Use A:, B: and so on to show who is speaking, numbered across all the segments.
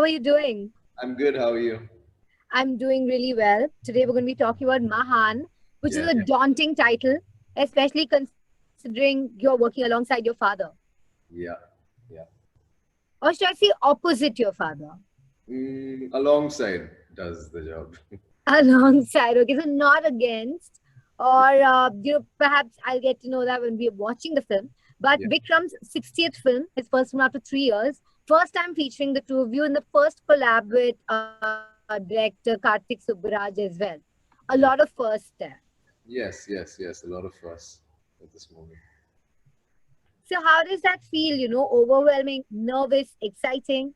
A: are you doing?
B: I'm good. How are you?
A: I'm doing really well. Today we're going to be talking about Mahan, which is
B: Yeah,
A: a daunting title, especially considering you're working alongside your father.
B: yeah, yeah.
A: Or should I say opposite your father?
B: Alongside does the job.
A: Alongside, okay, so not against. Or, perhaps I'll get to know that when we're watching the film. But
B: Yeah.
A: Vikram's 60th film, his first film after 3 years, first time featuring the two of you in the first collab with director Karthik Subbaraj as well. A lot of
B: Yeah.
A: firsts there.
B: Yes, yes, yes. A lot of fuss with this movie.
A: So, how does that feel? Overwhelming, nervous, exciting?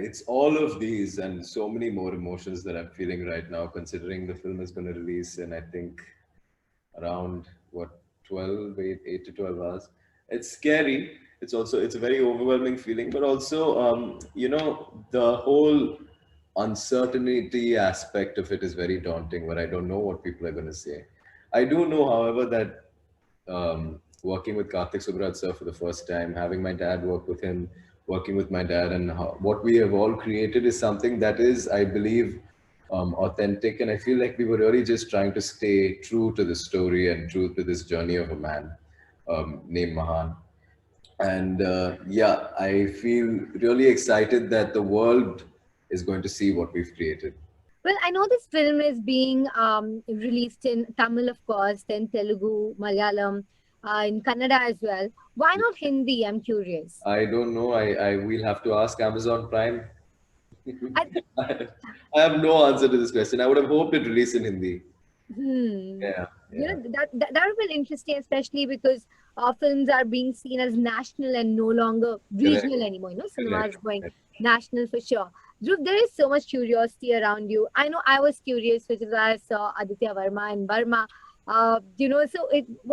B: It's all of these and so many more emotions that I'm feeling right now, considering the film is going to release in, I think, around what 12, 8 to 12 hours. It's scary. It's a very overwhelming feeling, but also, the whole uncertainty aspect of it is very daunting, where I don't know what people are going to say. I do know, however, that working with Karthik Subbaraj sir for the first time, having my dad work with him, working with my dad, and what we have all created is something that is, I believe, authentic. And I feel like we were really just trying to stay true to the story and true to this journey of a man named Mahan. And yeah, I feel really excited that the world is going to see what we've created.
A: Well, I know this film is being released in Tamil, of course, then Telugu, Malayalam, in Kannada as well. Why not Hindi? I'm curious.
B: I don't know. I will have to ask Amazon Prime.
A: I,
B: I have no answer to this question. I would have hoped it released in Hindi.
A: hmm.
B: Yeah, yeah,
A: That would be interesting, especially because films are being seen as national and no longer
B: correct,
A: regional anymore. Cinema
B: correct.
A: is going national for sure. Dhruv, there is so much curiosity around you. I know I was curious, which is why I saw Aditya Verma and Burma. So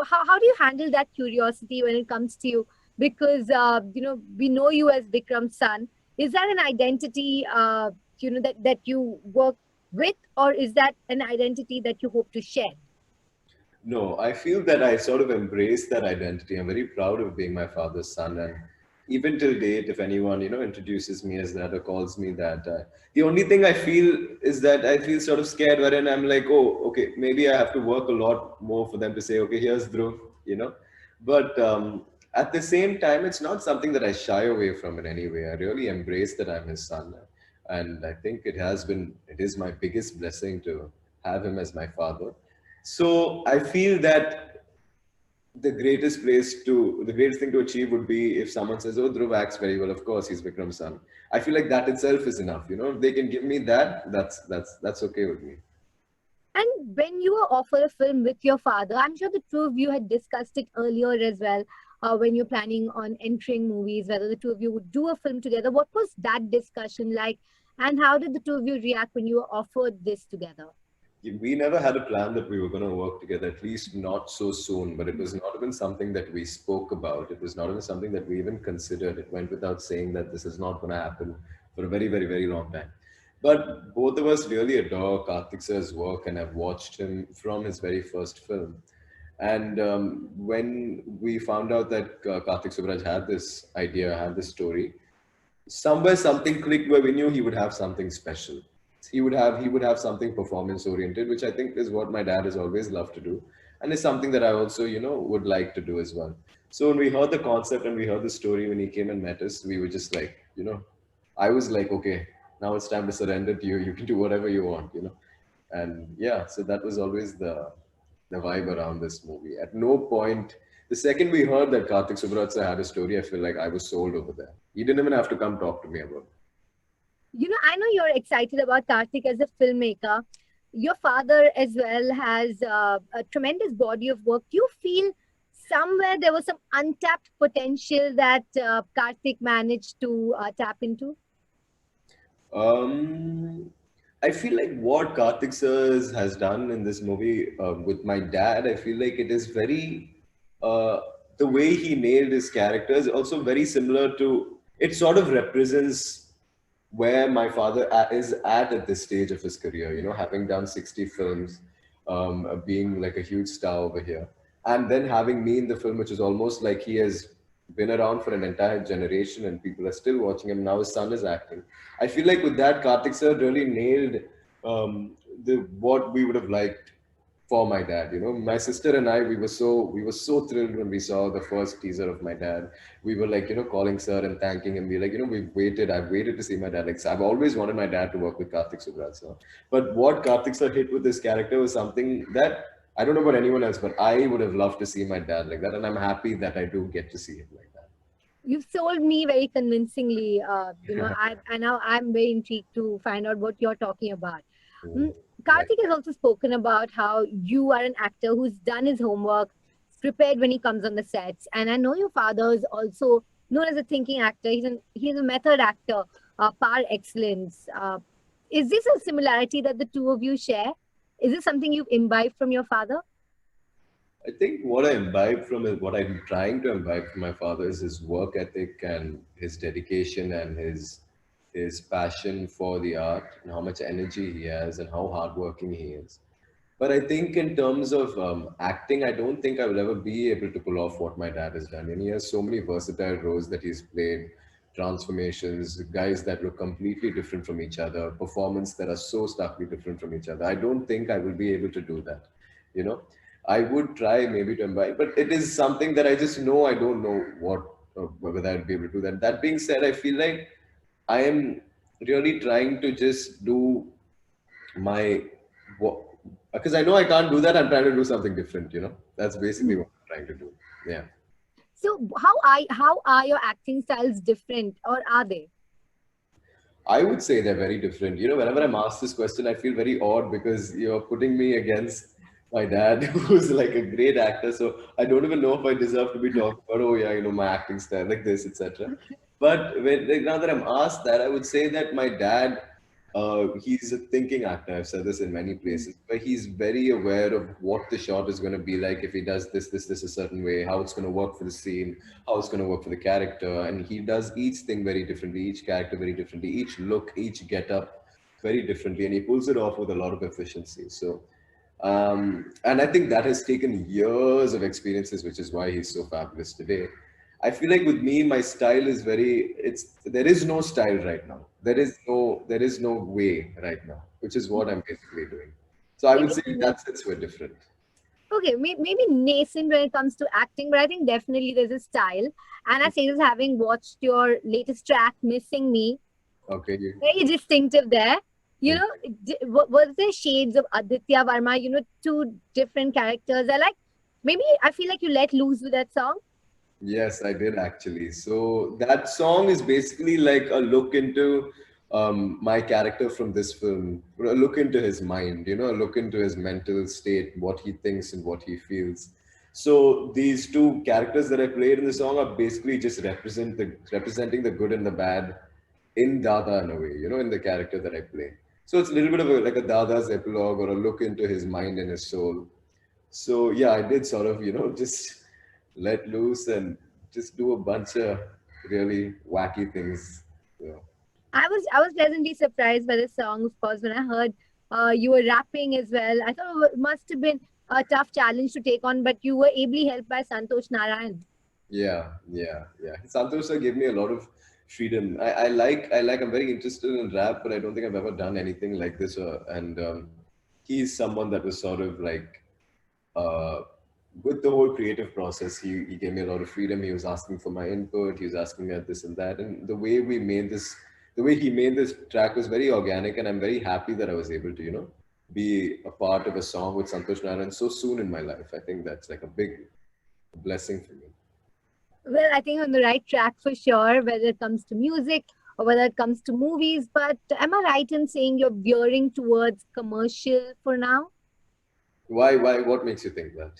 A: how do you handle that curiosity when it comes to you? Because we know you as Vikram's son. Is that an identity that you work with, or is that an identity that you hope to share?
B: No, I feel that I sort of embrace that identity. I'm very proud of being my father's son, and even till date, if anyone introduces me as that or calls me that, the only thing I feel is that I feel sort of scared. Wherein I'm like, oh, okay, maybe I have to work a lot more for them to say, okay, here's Dhruv, you know. But at the same time, it's not something that I shy away from in any way. I really embrace that I'm his son, and I think it is my biggest blessing to have him as my father. So I feel that the greatest thing to achieve would be if someone says, "Oh, Dhruv acts very well." Of course, he's Vikram's son. I feel like that itself is enough. If they can give me that, that's okay with me.
A: And when you were offered a film with your father, I'm sure the two of you had discussed it earlier as well. When you're planning on entering movies, whether the two of you would do a film together, what was that discussion like? And how did the two of you react when you were offered this together?
B: We never had a plan that we were going to work together, at least not so soon. But it was not even something that we spoke about. It was not even something that we even considered. It went without saying that this is not going to happen for a very, very, very long time. But both of us really adore Karthik sir's work and have watched him from his very first film. And when we found out that Karthik Subbaraj had this idea, had this story, somewhere something clicked where we knew he would have something special. He would have something performance oriented, which I think is what my dad has always loved to do, and is something that I also would like to do as well. So when we heard the concept and we heard the story, when he came and met us, we were just like, I was like, okay, now it's time to surrender to you. You can do whatever you want. And yeah, so that was always the vibe around this movie. At no point, the second we heard that Karthik Subbaraj sir had a story, I feel like I was sold over there. He didn't even have to come talk to me about it.
A: I know you're excited about Karthik as a filmmaker. Your father as well has a tremendous body of work. Do you feel somewhere there was some untapped potential that Karthik managed to tap into?
B: Um, I feel like what Karthik sir has done in this movie with my dad, I feel like it is very, uh, the way he nailed his characters, also very similar to, it sort of represents where my father is at this stage of his career, having done 60 films, being like a huge star over here. And then having me in the film, which is almost like he has been around for an entire generation and people are still watching him. Now his son is acting. I feel like with that, Karthik sir really nailed the what we would have liked for my dad. My sister and I, we were so thrilled when we saw the first teaser of my dad. We were like, calling sir and thanking him. We like, I've waited to see my dad. Like, so I've always wanted my dad to work with Karthik Subbaraj sir. But what Karthik sir hit with this character was something that I don't know about anyone else, but I would have loved to see my dad like that, and I'm happy that I do get to see him like that.
A: You've sold me very convincingly. I now I'm very intrigued to find out what you're talking about.
B: Mm.
A: Mm,
B: Like,
A: Karthik has also spoken about how you are an actor who's done his homework, prepared when he comes on the sets. And I know your father is also known as a thinking actor. He's a method actor, par excellence. Is this a similarity that the two of you share? Is this something you've imbibed from your father?
B: I think what I imbibe from is what I'm trying to imbibe from my father is his work ethic and his dedication and his passion for the art and how much energy he has and how hardworking he is. But I think in terms of acting, I don't think I will ever be able to pull off what my dad has done. And he has so many versatile roles that he's played, transformations, guys that look completely different from each other, performance that are so starkly different from each other. I don't think I will be able to do that. You know, I would try maybe to imbibe, but it is something that I just know I don't know whether I'd be able to do that. That being said, I feel like I am really trying to just do my what because I know I can't do that. I'm trying to do something different. That's basically what I'm trying to do. Yeah.
A: So how are your acting styles different, or are they?
B: I would say they're very different. Whenever I'm asked this question, I feel very odd because you're putting me against my dad, who's like a great actor. So I don't even know if I deserve to be talking about, oh yeah, my acting style like this, etc. But like, now that I'm asked that, I would say that my dad, he's a thinking actor. I've said this in many places, but he's very aware of what the shot is going to be like if he does this a certain way, how it's going to work for the scene, how it's going to work for the character, and he does each thing very differently, each character very differently, each look, each get up very differently, and he pulls it off with a lot of efficiency. So and I think that has taken years of experiences, which is why he's so fabulous today. I feel like with me, my style is there is no style right now. There is no way right now, which is what I'm basically doing. So I would
A: Maybe
B: say in that sense we're different.
A: okay, maybe nascent when it comes to acting, but I think definitely there's a style. And I say this having watched your latest track, Missing Me,
B: Okay.
A: very distinctive there. You
B: Mm.
A: know, was there shades of Aditya Varma, two different characters? Maybe I feel like you let loose with that song.
B: Yes, I did actually. So that song is basically like a look into my character from this film, a look into his mind, a look into his mental state, what he thinks and what he feels. So these two characters that I played in the song are basically just representing the good and the bad in Dada in a way, in the character that I play. So it's a little bit of like a Dada's epilogue or a look into his mind and his soul. So yeah, I did sort of, just let loose and just do a bunch of really wacky things. You
A: I was pleasantly surprised by the song, of course, when I heard you were rapping as well. I thought it must have been a tough challenge to take on, but you were ably helped by Santosh Narayan.
B: Yeah, yeah, yeah. Santosh sir gave me a lot of freedom. I like. I'm very interested in rap, but I don't think I've ever done anything like this. And he's someone that was sort of like uh, with the whole creative process, he gave me a lot of freedom. He was asking for my input. He was asking me this and that. And the way he made this track was very organic. And I'm very happy that I was able to, be a part of a song with Santosh Narayan so soon in my life. I think that's like a big blessing for me.
A: Well, I think on the right track for sure, whether it comes to music or whether it comes to movies. But am I right in saying you're veering towards commercial for now?
B: Why, what makes you think that?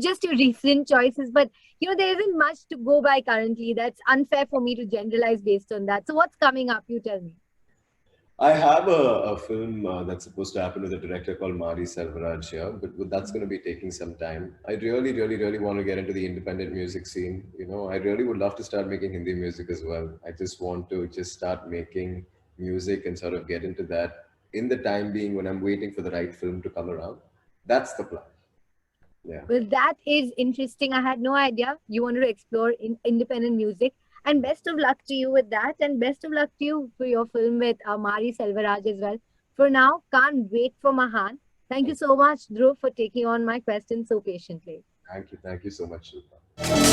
A: Just your recent choices, but there isn't much to go by currently. That's unfair for me to generalize based on that. So, what's coming up? You tell me.
B: I have a film that's supposed to happen with a director called Mari Selvaraj here, but that's going to be taking some time. I really, really, really want to get into the independent music scene. I really would love to start making Hindi music as well. I just want to just start making music and sort of get into that in the time being when I'm waiting for the right film to come around. That's the plan. Yeah.
A: Well, that is interesting. I had no idea you wanted to explore independent music. And best of luck to you with that. And best of luck to you for your film with Mari Selvaraj as well. For now, can't wait for Mahan. Thank you
B: Thank
A: so much, Dhruv, for taking on my question so patiently.
B: Thank you. Thank you so much, Shilpa.